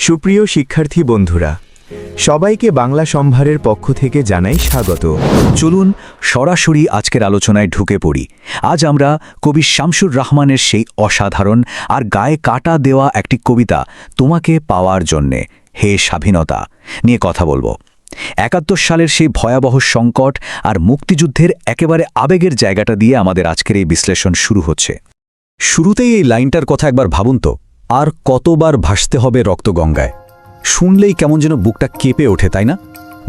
সুপ্রিয় শিক্ষার্থী বন্ধুরা, সবাইকে বাংলা সম্ভারের পক্ষ থেকে জানাই স্বাগত। চলুন সরাসরি আজকের আলোচনায় ঢুকে পড়ি। আজ আমরা কবি শামসুর রহমানের সেই অসাধারণ আর গায়ে কাটা দেওয়া একটি কবিতা তোমাকে পাওয়ার জন্যে হে স্বাধীনতা নিয়ে কথা বলবো। ৭১ সালের সেই ভয়াবহ সংকট আর মুক্তিযুদ্ধের একেবারে আবেগের জায়গাটা দিয়ে আমাদের আজকের এই বিশ্লেষণ শুরু হচ্ছে। শুরুতেই এই লাইনটার কথা একবার ভাবুন তো, আর কতবার ভাসতে হবে রক্তগঙ্গায়। শুনলেই কেমন যেন বুকটা কেঁপে ওঠে, তাই না?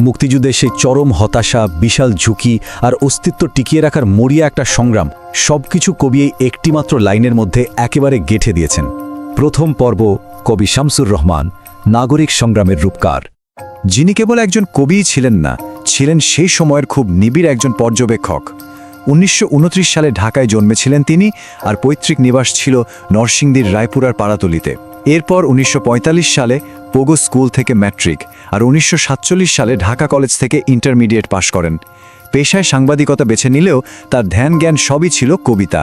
মুক্তিযুদ্ধের সেই চরম হতাশা, বিশাল ঝুঁকি আর অস্তিত্ব টিকিয়ে রাখার মরিয়া একটা সংগ্রাম, সবকিছু কবি এই একটিমাত্র লাইনের মধ্যে একেবারে গেঁথে দিয়েছেন। প্রথম পর্ব, কবি শামসুর রহমান, নাগরিক সংগ্রামের রূপকার, যিনি কেবল একজন কবিই ছিলেন না, ছিলেন সেই সময়ের খুব নিবিড় একজন পর্যবেক্ষক। ১৯২৯ সালে ঢাকায় জন্মেছিলেন তিনি, আর পৈতৃক নিবাস ছিল নরসিংদীর রায়পুরার পাড়াতলিতে। এরপর ১৯৪৫ সালে পোগো স্কুল থেকে ম্যাট্রিক আর ১৯৪৭ সালে ঢাকা কলেজ থেকে ইন্টারমিডিয়েট পাশ করেন। পেশায় সাংবাদিকতা বেছে নিলেও তার ধ্যান জ্ঞান সবই ছিল কবিতা।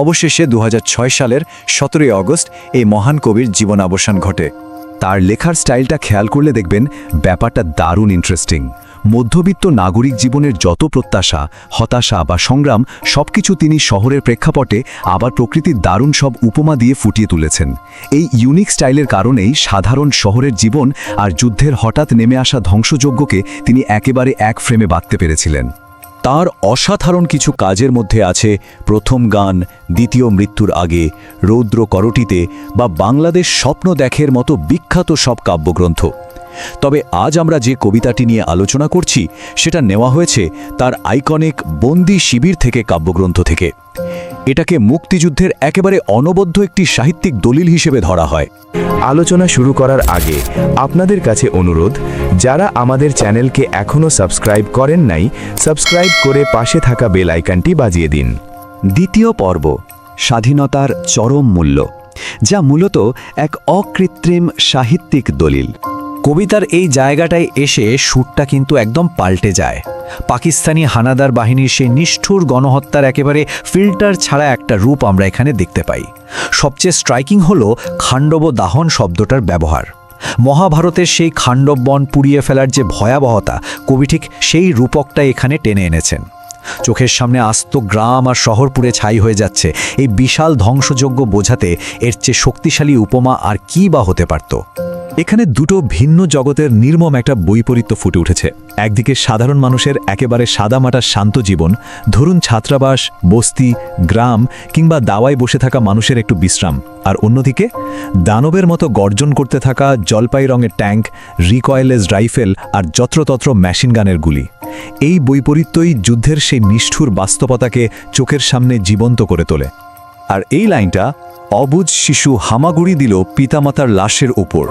অবশেষে ২০০৬ সালের ১৭ই আগস্ট এই মহান কবির জীবনাবসান ঘটে। তার লেখার স্টাইলটা খেয়াল করলে দেখবেন ব্যাপারটা দারুণ ইন্টারেস্টিং। মধ্যবিত্ত নাগরিক জীবনের যত প্রত্যাশা, হতাশা বা সংগ্রাম, সবকিছু তিনি শহরের প্রেক্ষাপটে আবার প্রকৃতির দারুণ সব উপমা দিয়ে ফুটিয়ে তুলেছেন। এই ইউনিক স্টাইলের কারণেই সাধারণ শহরের জীবন আর যুদ্ধের হঠাৎ নেমে আসা ধ্বংসযজ্ঞকে তিনি একেবারে এক ফ্রেমে বাঁধতে পেরেছিলেন। তার অসাধারণ কিছু কাজের মধ্যে আছে প্রথম গান, দ্বিতীয় মৃত্যুর আগে, রৌদ্র করটিতে বা বাংলাদেশ স্বপ্ন দেখের মতো বিখ্যাত সব কাব্যগ্রন্থ। তবে আজ আমরা যে কবিতাটি নিয়ে আলোচনা করছি সেটা নেওয়া হয়েছে তার আইকনিক বন্দি শিবির থেকে কাব্যগ্রন্থ থেকে। এটাকে মুক্তিযুদ্ধের একেবারে অনবদ্য একটি সাহিত্যিক দলিল হিসেবে ধরা হয়। আলোচনা শুরু করার আগে আপনাদের কাছে অনুরোধ, যারা আমাদের চ্যানেলকে এখনও সাবস্ক্রাইব করেন নাই, সাবস্ক্রাইব করে পাশে থাকা বেল আইকনটি বাজিয়ে দিন। দ্বিতীয় পর্ব, স্বাধীনতার চরম মূল্য, যা মূলত এক অকৃত্রিম সাহিত্যিক দলিল। কবিতার এই জায়গাটায় এসে সুরটা কিন্তু একদম পাল্টে যায়। পাকিস্তানি হানাদার বাহিনীর সেই নিষ্ঠুর গণহত্যার একেবারে ফিল্টার ছাড়া একটা রূপ আমরা এখানে দেখতে পাই। সবচেয়ে স্ট্রাইকিং হলো খাণ্ডব দাহন শব্দটার ব্যবহার। মহাভারতের সেই খাণ্ডব বন পুড়িয়ে ফেলার যে ভয়াবহতা, কবি ঠিক সেই রূপকটা এখানে টেনে এনেছেন। চোখের সামনে আস্ত গ্রাম আর শহর পুড়ে ছাই হয়ে যাচ্ছে, এই বিশাল ধ্বংসযজ্ঞ বোঝাতে এর চেয়ে শক্তিশালী উপমা আর কী বা হতে পারত। এখানে দুটো ভিন্ন জগতের নির্মম একটা বৈপরীত্য ফুটে উঠেছে। একদিকে সাধারণ মানুষের একেবারে সাদামাটা শান্ত জীবন, ধরুন ছাত্রাবাস, বস্তি, গ্রাম কিংবা দাওয়ায় বসে থাকা মানুষের একটু বিশ্রাম, আর অন্যদিকে দানবের মতো গর্জন করতে থাকা জলপাই রঙের ট্যাঙ্ক, রিকয়েলেস রাইফেল আর যত্রতত্র মেশিন গানের গুলি। এই বৈপরীত্যই যুদ্ধের সেই নিষ্ঠুর বাস্তবতাকে চোখের সামনে জীবন্ত করে তোলে। আর এই লাইনটা, অবুঝ শিশু হামাগুড়ি দিল পিতামাতার লাশের উপর,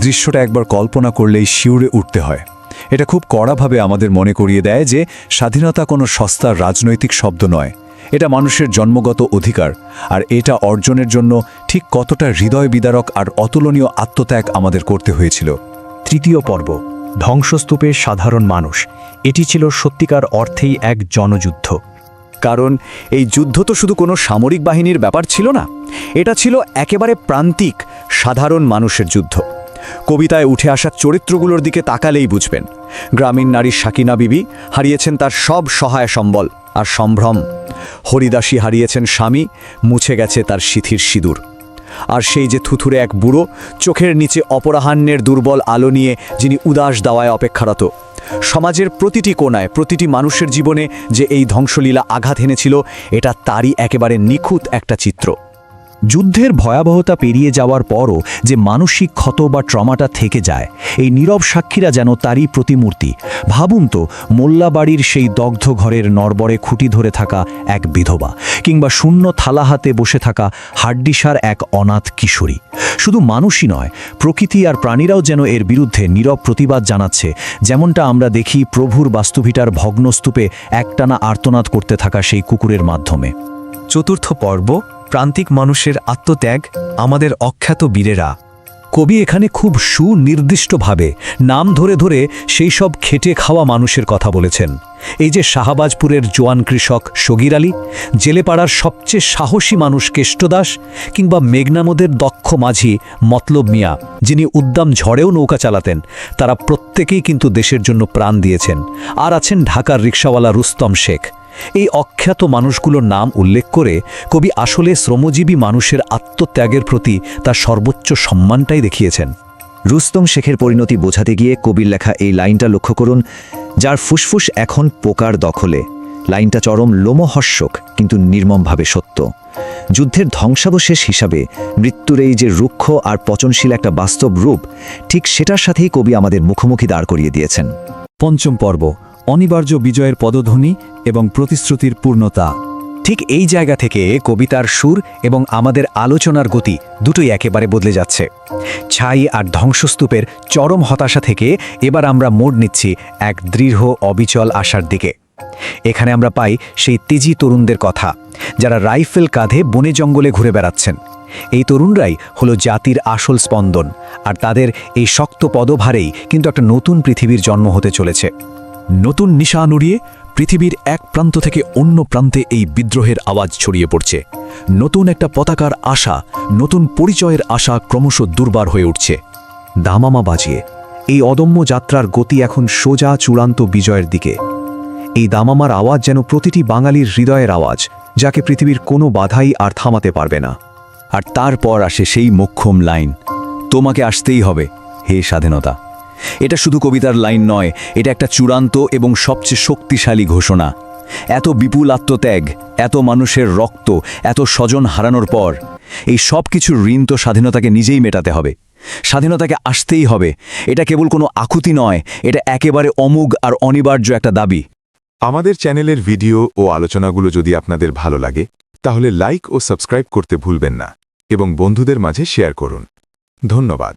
দৃশ্যটা একবার কল্পনা করলেই শিউরে উঠতে হয়। এটা খুব কড়াভাবে আমাদের মনে করিয়ে দেয় যে স্বাধীনতা কোনো সস্তা রাজনৈতিক শব্দ নয়, এটা মানুষের জন্মগত অধিকার, আর এটা অর্জনের জন্য ঠিক কতটা হৃদয় বিদারক আর অতুলনীয় আত্মত্যাগ আমাদের করতে হয়েছিল। তৃতীয় পর্ব, ধ্বংসস্তূপে সাধারণ মানুষ। এটি ছিল সত্যিকার অর্থেই এক জনযুদ্ধ। কারণ এই যুদ্ধ তো শুধু কোনো সামরিক বাহিনীর ব্যাপার ছিল না, এটা ছিল একেবারে প্রান্তিক সাধারণ মানুষের যুদ্ধ। কবিতায় উঠে আসা চরিত্রগুলোর দিকে তাকালেই বুঝবেন। গ্রামীণ নারী সাকিনা বিবি হারিয়েছেন তার সব সহায় সম্বল আর সম্ভ্রম। হরিদাসী হারিয়েছেন স্বামী, মুছে গেছে তার সিথির সিঁদুর। আর সেই যে থুথুরে এক বুড়ো, চোখের নিচে অপরাহ্নের দুর্বল আলো নিয়ে, যিনি উদাস দাওয়ায় অপেক্ষারত। সমাজের প্রতিটি কোণায়, প্রতিটি মানুষের জীবনে যে এই ধ্বংসলীলা আঘাত এনেছিল, এটা তারই একেবারে নিখুঁত একটা চিত্র। যুদ্ধের ভয়াবহতা পেরিয়ে যাওয়ার পরও যে মানসিক ক্ষত বা ট্রমাটা থেকে যায়, এই নীরব সাক্ষীরা যেন তারই প্রতিমূর্তি। ভাবুন তো, মোল্লাবাড়ির সেই দগ্ধ ঘরের নড়বড়ে খুঁটি ধরে থাকা এক বিধবা, কিংবা শূন্য থালা হাতে বসে থাকা হাড্ডিসার এক অনাথ কিশোরী। শুধু মানুষই নয়, প্রকৃতি আর প্রাণীরাও যেন এর বিরুদ্ধে নীরব প্রতিবাদ জানাচ্ছে, যেমনটা আমরা দেখি প্রভুর বাস্তুভিটার ভগ্নস্তূপে একটানা আর্তনাদ করতে থাকা সেই কুকুরের মাধ্যমে। চতুর্থ পর্ব, প্রান্তিক মানুষের আত্মত্যাগ, আমাদের অখ্যাত বীরেরা। কবি এখানে খুব সুনির্দিষ্টভাবে নাম ধরে ধরে সেই সব খেটে খাওয়া মানুষের কথা বলেছেন। এই যে শাহবাজপুরের জোয়ান কৃষক সগির আলী, জেলেপাড়ার সবচেয়ে সাহসী মানুষ কেষ্টদাস, কিংবা মেঘনা নদের দক্ষ মাঝি মতলব মিয়া, যিনি উদ্দাম ঝড়েও নৌকা চালাতেন, তারা প্রত্যেকেই কিন্তু দেশের জন্য প্রাণ দিয়েছেন। আর আছেন ঢাকার রিকশাওয়ালা রুস্তম শেখ। এই অখ্যাত মানুষগুলোর নাম উল্লেখ করে কবি আসলে শ্রমজীবী মানুষের আত্মত্যাগের প্রতি তার সর্বোচ্চ সম্মানটাই দেখিয়েছেন। রুস্তম শেখের পরিণতি বোঝাতে গিয়ে কবির লেখা এই লাইনটা লক্ষ্য করুন, যার ফুসফুস এখন পোকার দখলে। লাইনটা চরম লোমহর্ষক কিন্তু নির্মমভাবে সত্য। যুদ্ধের ধ্বংসাবশেষ হিসাবে মৃত্যুর এই যে রুক্ষ আর পচনশীল একটা বাস্তব রূপ, ঠিক সেটার সাথেই কবি আমাদের মুখোমুখি দাঁড় করিয়ে দিয়েছেন। পঞ্চম পর্ব, অনিবার্য বিজয়ের পদধ্বনি এবং প্রতিশ্রুতির পূর্ণতা। ঠিক এই জায়গা থেকে কবিতার সুর এবং আমাদের আলোচনার গতি দুটোই একেবারে বদলে যাচ্ছে। ছাই আর ধ্বংসস্তূপের চরম হতাশা থেকে এবার আমরা মোড় নিচ্ছি এক দৃঢ় অবিচল আশার দিকে। এখানে আমরা পাই সেই তেজি তরুণদের কথা, যারা রাইফেল কাঁধে বনে জঙ্গলে ঘুরে বেড়াচ্ছেন। এই তরুণরাই হলো জাতির আসল স্পন্দন, আর তাদের এই শক্ত পদভারেই কিন্তু একটা নতুন পৃথিবীর জন্ম হতে চলেছে। নতুন নিশান উড়িয়ে পৃথিবীর এক প্রান্ত থেকে অন্য প্রান্তে এই বিদ্রোহের আওয়াজ ছড়িয়ে পড়ছে। নতুন একটা পতাকার আশা, নতুন পরিচয়ের আশা ক্রমশ দুর্বার হয়ে উঠছে। দামামা বাজিয়ে এই অদম্য যাত্রার গতি এখন সোজা চূড়ান্ত বিজয়ের দিকে। এই দামামার আওয়াজ যেন প্রতিটি বাঙালির হৃদয়ের আওয়াজ, যাকে পৃথিবীর কোনো বাধাই আর থামাতে পারবে না। আর তারপর আসে সেই মোক্ষম লাইন, তোমাকে আসতেই হবে হে স্বাধীনতা। এটা শুধু কবিতার লাইন নয়, এটা একটা চূড়ান্ত এবং সবচেয়ে শক্তিশালী ঘোষণা। এত বিপুল আত্মত্যাগ, এত মানুষের রক্ত, এত স্বজন হারানোর পর এই সব কিছুর ঋণ তো স্বাধীনতাকে নিজেই মেটাতে হবে। স্বাধীনতাকে আসতেই হবে। এটা কেবল কোনো আকুতি নয়, এটা একেবারে অমোঘ আর অনিবার্য একটা দাবি। আমাদের চ্যানেলের ভিডিও ও আলোচনাগুলো যদি আপনাদের ভালো লাগে, তাহলে লাইক ও সাবস্ক্রাইব করতে ভুলবেন না এবং বন্ধুদের মাঝে শেয়ার করুন। ধন্যবাদ।